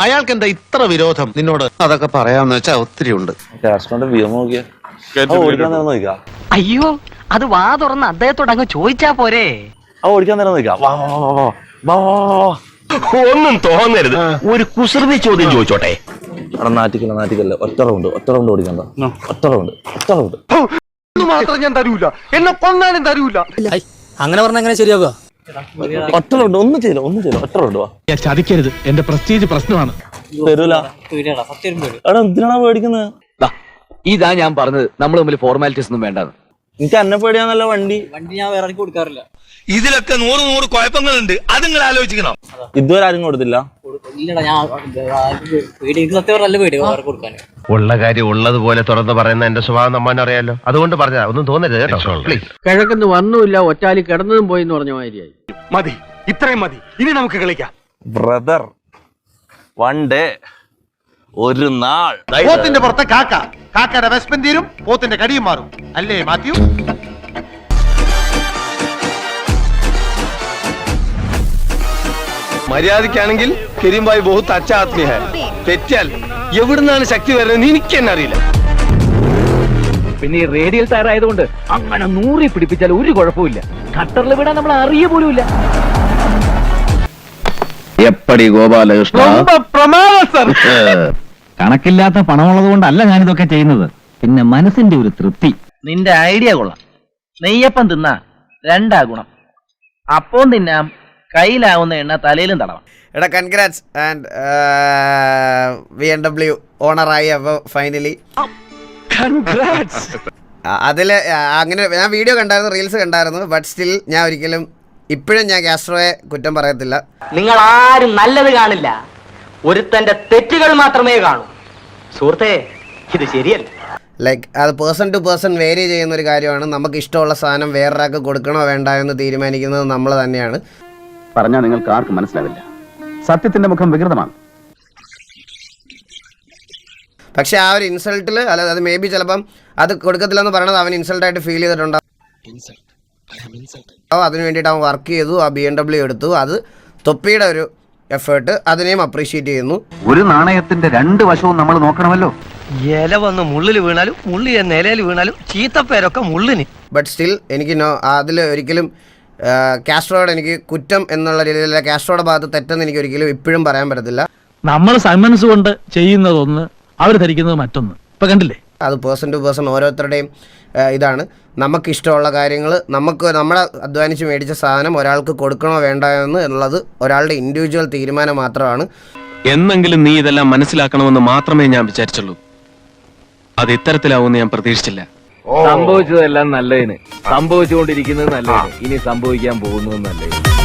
അയാൾക്ക് എന്താ ഇത്ര വിരോധം നിന്നോട്? അതൊക്കെ പറയാന്ന് വെച്ചാ ഒത്തിരി ഉണ്ട്. അയ്യോ, അത് വാ തുറന്ന് അദ്ദേഹത്തോട് അങ്ങ് ചോദിച്ചാ പോരെ. ഒന്നും തോന്നരുത്, ഒരു കുസൃതി ചോദ്യം ചോദിച്ചോട്ടെ. നാറ്റിക്കല്ല ഒറ്റ റൗണ്ട് ഓടിക്കണ്ട. ഒറ്റ റൗണ്ട് മാത്രം ഞാൻ തരൂല, എന്നെ കൊന്നാലും തരൂല. അങ്ങനെ പറഞ്ഞ എങ്ങനെ ശരിയാവുക? ഒറ്റ റൗണ്ട് ഒന്നും ചെയ്യില്ല ഒറ്റ റൗണ്ട് വാ. ചതിക്കരുത്, എന്റെ പ്രസ്റ്റീജ് പ്രശ്നമാണ്. തരൂല. എടാ എന്തിനാണോ പേടിക്കുന്നത്? ഇതാ ഞാൻ പറഞ്ഞത്, നമ്മൾ തമ്മിൽ ഫോർമാലിറ്റീസ് ഒന്നും വേണ്ടെന്ന്. എനിക്ക് എന്നെ പേടിയാന്നല്ല വണ്ടി ഞാൻ വേറെ കൊടുക്കാറില്ല. ഇതിലൊക്കെ 100 കുഴപ്പങ്ങളുണ്ട്, അത് നിങ്ങൾ ആലോചിക്കണം. ഇതുവരെ ആരും കൊടുത്തില്ല. ഉള്ള കാര്യം ഉള്ളതുപോലെ തുറന്ന് പറയുന്ന എന്റെ സ്വഭാവം നമ്മനറിയാലോ, അതുകൊണ്ട് പറഞ്ഞാ ഒന്നും തോന്നരുത് കേട്ടോ പ്ലീസ്. കിഴക്കെന്ന് വന്നുമില്ല, ഒറ്റാലി കിടന്നതും പോയി എന്ന് പറഞ്ഞ മാതിരിയായി. മതി, ഇത്രയും മതി, ഇനി നമുക്ക് കളിക്കാം. ബ്രദർ, വൺ ഡേ, ഒരു നാൾ. പോത്തിന്റെ പുറത്തെ കാക്ക, കാക്കയുടെ വിശപ്പൻ തീരും, പോത്തിന്റെ കടിയും മാറും. അല്ലേ മാത്യു? മര്യാദക്കാണെങ്കിൽ കരീം ഭായ് ബഹുത്ത് അച്ഛ ആത്മീയ ഹൈ. തെറ്റാൽ എവിടുന്നാണ് ശക്തി വരുന്നത് എനിക്ക് തന്നെ അറിയില്ല. പിന്നെ ഈ റേഡിയൽ ടയർ ആയതുകൊണ്ട് അങ്ങനെ 100 പിടിപ്പിച്ചാൽ ഒരു കുഴപ്പമില്ല. ഖത്തറിൽ വിടാൻ നമ്മൾ അറിയ പോലുമില്ല. എപ്പടി ഗോപാലകൃഷ്ണ, കണക്കില്ലാത്ത പണമുള്ളത് കൊണ്ടല്ല ഞാനിതൊക്കെ ചെയ്യുന്നത്, പിന്നെ മനസ്സിന്റെ ഒരു തൃപ്തി. നിന്റെ ഐഡിയ കൊള്ളാം. നെയ്യപ്പം തിന്നാ 2 ഗുണം. അപ്പം തിന്നാം, കയ്യിലാവുന്ന എണ്ണ തലയിലും തടവാം. എടാ കൺഗ്രാറ്റ്സ് ആൻഡ് BMW ഓണറായി. അപ്പോൾ ഫൈനലി അതിൽ അങ്ങനെ ഞാൻ വീഡിയോ കണ്ടായിരുന്നു, റീൽസ് കണ്ടായിരുന്നു. ബട്ട് സ്റ്റിൽ ഞാൻ ഒരിക്കലും ഇപ്പോഴും ഞാൻ കാസ്ട്രോയെ കുറ്റം പറയത്തില്ല. നിങ്ങൾ ആരും നല്ലത് കാണില്ല, ഒരുത്തന്റെ തെറ്റുകൾ മാത്രമേ കാണൂ. സുഹൃത്തേ, ഇത് ശരിയല്ല. ലൈക്ക് അത് പേഴ്സൺ ടു പേഴ്സൺ വേരി ചെയ്യുന്ന ഒരു കാര്യമാണ്. നമുക്ക് ഇഷ്ടമുള്ള സാധനം വേറൊരാൾക്ക് കൊടുക്കണോ വേണ്ട എന്ന് തീരുമാനിക്കുന്നത് നമ്മൾ തന്നെയാണ്. പറഞ്ഞാൽ നിങ്ങൾക്ക് ആർക്കും മനസ്സിലാവില്ല, സത്യത്തിന്റെ മുഖം വികൃതമാണ്. പക്ഷെ ആ ഒരു ഇൻസൾട്ടിൽ അല്ല, അത് മേ ബി ചിലപ്പം അത് കൊടുക്കത്തില്ലെന്ന് പറയണത് അവൻ ഇൻസൾട്ടായിട്ട് ഫീൽ ചെയ്തിട്ടുണ്ടാവും. അതിന് വേണ്ടിയിട്ട് അവൻ വർക്ക് ചെയ്തു, ആ BMW എടുത്തു. അത് തൊപ്പിയുടെ ഒരു എഫേർട്ട്, അതിനെയും അപ്രീഷിയേറ്റ് ചെയ്യുന്നു. ഒരു നാണയത്തിന്റെ 2 വശവും നമ്മൾ നോക്കണമല്ലോ. ഇല വന്ന് മുള്ളിൽ വീണാലും മുള്ളി നിലയിൽ വീണാലും ചീത്തപ്പേരൊക്കെ മുള്ളിന്. ബട്ട് സ്റ്റിൽ എനിക്ക് അതിൽ ഒരിക്കലും കാസ്ട്രോയോട് എനിക്ക് കുറ്റം എന്നുള്ള രീതിയിലുള്ള കാസ്ട്രോയുടെ ഭാഗത്ത് തെറ്റെന്ന് എനിക്ക് ഒരിക്കലും ഇപ്പോഴും പറയാൻ പറ്റത്തില്ല. നമ്മൾ സന്മനസ് കൊണ്ട് ചെയ്യുന്നതൊന്ന്, അവർ ധരിക്കുന്നത് മറ്റൊന്ന്. ഇപ്പൊ കണ്ടില്ലേ? അത് പേഴ്സൺ ടു പേഴ്സൺ ഓരോരുത്തരുടെയും ഇതാണ്. നമുക്കിഷ്ടമുള്ള കാര്യങ്ങൾ, നമ്മളെ അധ്വാനിച്ച് മേടിച്ച സാധനം ഒരാൾക്ക് കൊടുക്കണോ വേണ്ട എന്നുള്ളത് ഒരാളുടെ ഇൻഡിവിജ്വൽ തീരുമാനം മാത്രമാണ്. എന്നെങ്കിലും നീ ഇതെല്ലാം മനസ്സിലാക്കണമെന്ന് മാത്രമേ ഞാൻ വിചാരിച്ചുള്ളൂ. അത് ഇത്തരത്തിലാവുമെന്ന് ഞാൻ പ്രതീക്ഷിച്ചില്ല. സംഭവിച്ചതെല്ലാം നല്ലതിന്, സംഭവിച്ചുകൊണ്ടിരിക്കുന്നത് നല്ലതിന്, ഇനി സംഭവിക്കാൻ പോകുന്നത് നല്ലതിന്.